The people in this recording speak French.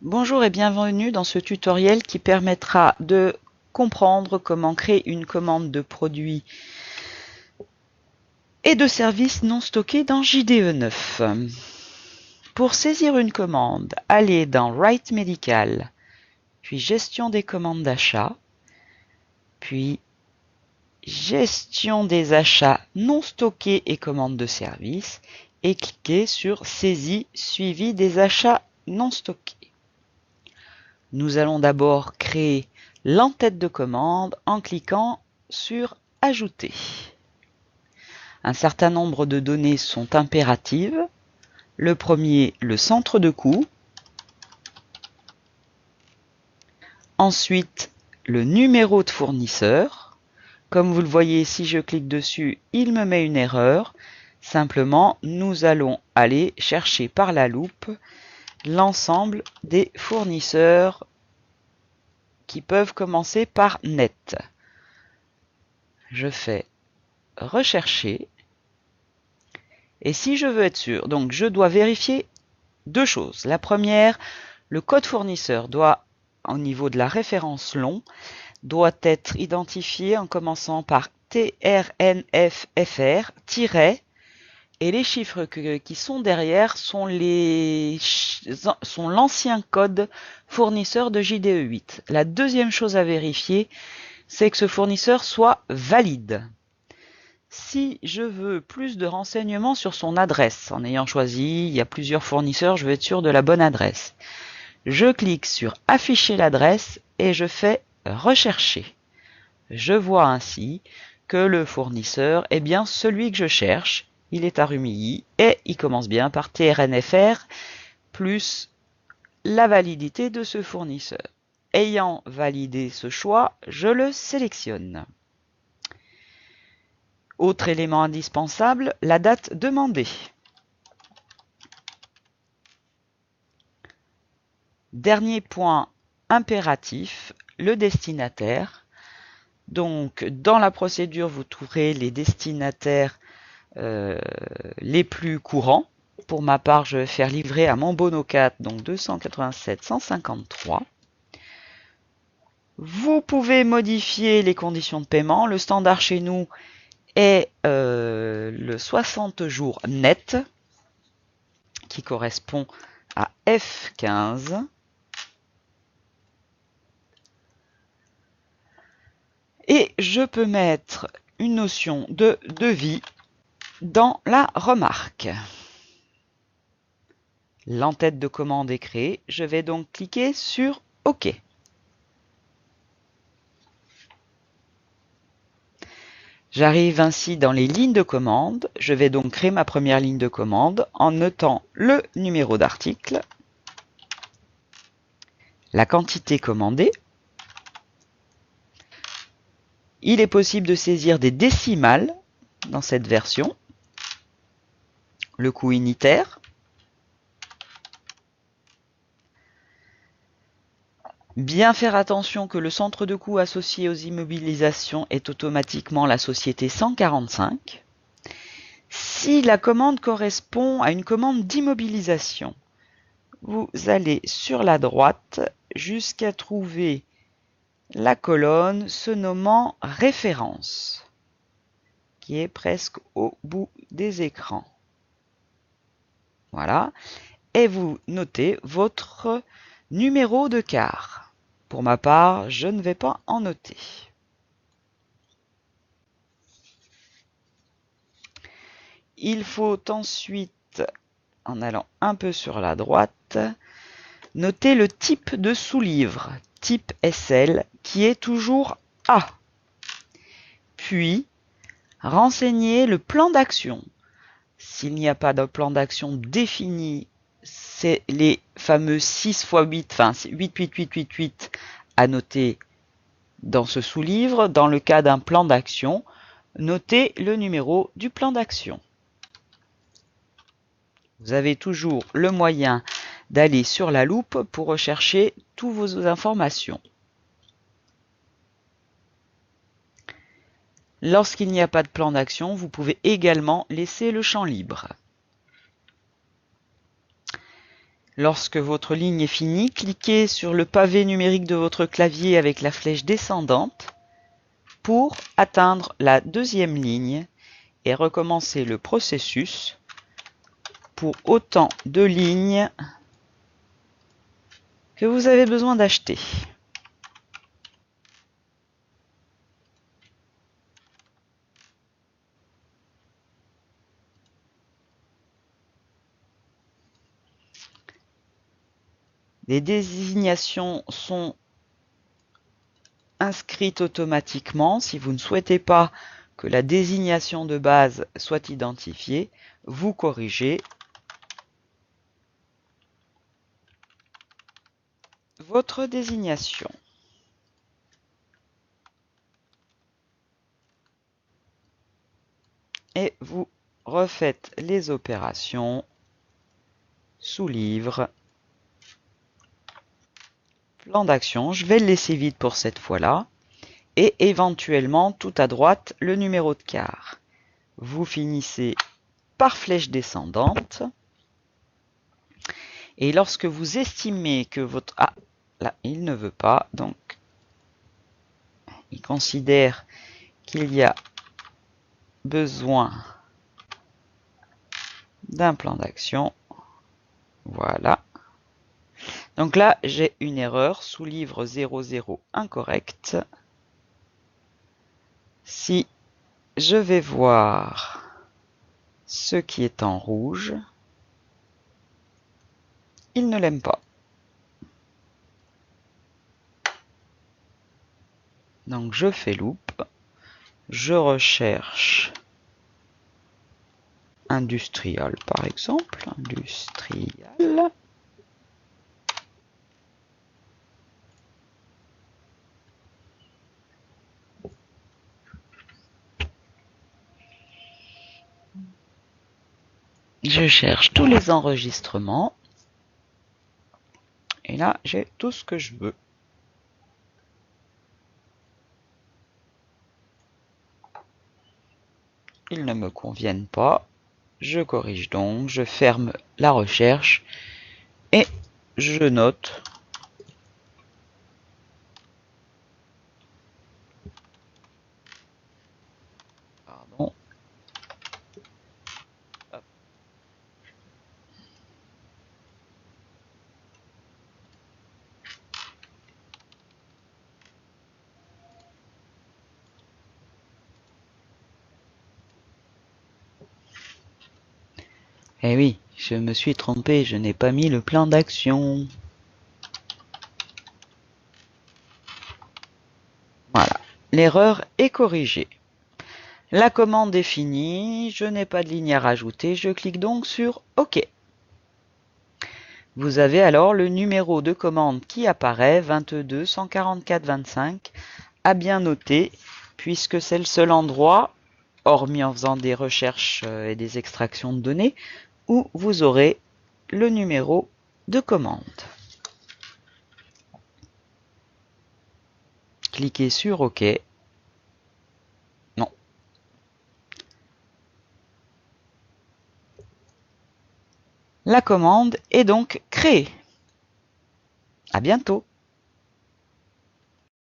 Bonjour et bienvenue dans ce tutoriel qui permettra de comprendre comment créer une commande de produits et de services non stockés dans JDE 9. Pour saisir une commande, allez dans Write Medical, puis Gestion des commandes d'achat, puis Gestion des achats non stockés et commandes de services, et cliquez sur Saisie suivi des achats non stockés. Nous allons d'abord créer l'entête de commande en cliquant sur Ajouter. Un certain nombre de données sont impératives. Le premier, le centre de coût. Ensuite, le numéro de fournisseur. Comme vous le voyez, si je clique dessus, il me met une erreur. Simplement, nous allons aller chercher par la loupe l'ensemble des fournisseurs qui peuvent commencer par net. Je fais rechercher. Et si je veux être sûr, donc je dois vérifier deux choses. La première, le code fournisseur doit, au niveau de la référence long, doit être identifié en commençant par TRNFFR, tiret, et les chiffres qui sont derrière sont l'ancien code fournisseur de JDE 8. La deuxième chose à vérifier, c'est que ce fournisseur soit valide. Si je veux plus de renseignements sur son adresse, en ayant choisi, il y a plusieurs fournisseurs, je veux être sûr de la bonne adresse. Je clique sur Afficher l'adresse et je fais Rechercher. Je vois ainsi que le fournisseur est bien celui que je cherche. Il est à Rumilly et il commence bien par TRNFR plus la validité de ce fournisseur. Ayant validé ce choix, je le sélectionne. Autre élément indispensable, la date demandée. Dernier point impératif, le destinataire. Donc, dans la procédure, vous trouverez les destinataires les plus courants. Pour ma part, je vais faire livrer à Montbono 4, donc 287 153. Vous pouvez modifier les conditions de paiement. Le standard chez nous est le 60 jours net, qui correspond à F15. Et je peux mettre une notion de devis dans la remarque. L'entête de commande est créée. Je vais donc cliquer sur OK. J'arrive ainsi dans les lignes de commande. Je vais donc créer ma première ligne de commande en notant le numéro d'article, la quantité commandée. Il est possible de saisir des décimales dans cette version, le coût unitaire. Bien faire attention que le centre de coût associé aux immobilisations est automatiquement la société 145. Si la commande correspond à une commande d'immobilisation, vous allez sur la droite jusqu'à trouver la colonne se nommant référence, qui est presque au bout des écrans. Voilà. Et vous notez votre numéro de car. Pour ma part, je ne vais pas en noter. Il faut ensuite, en allant un peu sur la droite, noter le type de sous-livre, type SL, qui est toujours A. Puis, renseigner le plan d'action. S'il n'y a pas de plan d'action défini, c'est les fameux 6 x 8, enfin 8, 8, 8, 8, 8 à noter dans ce sous-livre. Dans le cas d'un plan d'action, notez le numéro du plan d'action. Vous avez toujours le moyen d'aller sur la loupe pour rechercher toutes vos informations. Lorsqu'il n'y a pas de plan d'action, vous pouvez également laisser le champ libre. Lorsque votre ligne est finie, cliquez sur le pavé numérique de votre clavier avec la flèche descendante pour atteindre la deuxième ligne et recommencer le processus pour autant de lignes que vous avez besoin d'acheter. Les désignations sont inscrites automatiquement. Si vous ne souhaitez pas que la désignation de base soit identifiée, vous corrigez votre désignation. Et vous refaites les opérations sous livre, plan d'action. Je vais le laisser vide pour cette fois-là. Et éventuellement, tout à droite, le numéro de quart. Vous finissez par flèche descendante. Et lorsque vous estimez que votre... Ah, là, il ne veut pas, donc il considère qu'il y a besoin d'un plan d'action. Voilà. Donc là, j'ai une erreur, sous livre 00 incorrect. Si je vais voir ce qui est en rouge, il ne l'aime pas. Donc je fais loop, je recherche industrial par exemple, industrial. Je cherche tous les enregistrements. Et là, j'ai tout ce que je veux. Ils ne me conviennent pas. Je corrige donc, je ferme la recherche et je note pardon. Hop. Eh oui, je me suis trompé, je n'ai pas mis le plan d'action. Voilà, l'erreur est corrigée. La commande est finie, je n'ai pas de ligne à rajouter, je clique donc sur OK. Vous avez alors le numéro de commande qui apparaît, 22 144 25, à bien noter, puisque c'est le seul endroit, hormis en faisant des recherches et des extractions de données, où vous aurez le numéro de commande. Cliquez sur OK. Non. La commande est donc créée. À bientôt.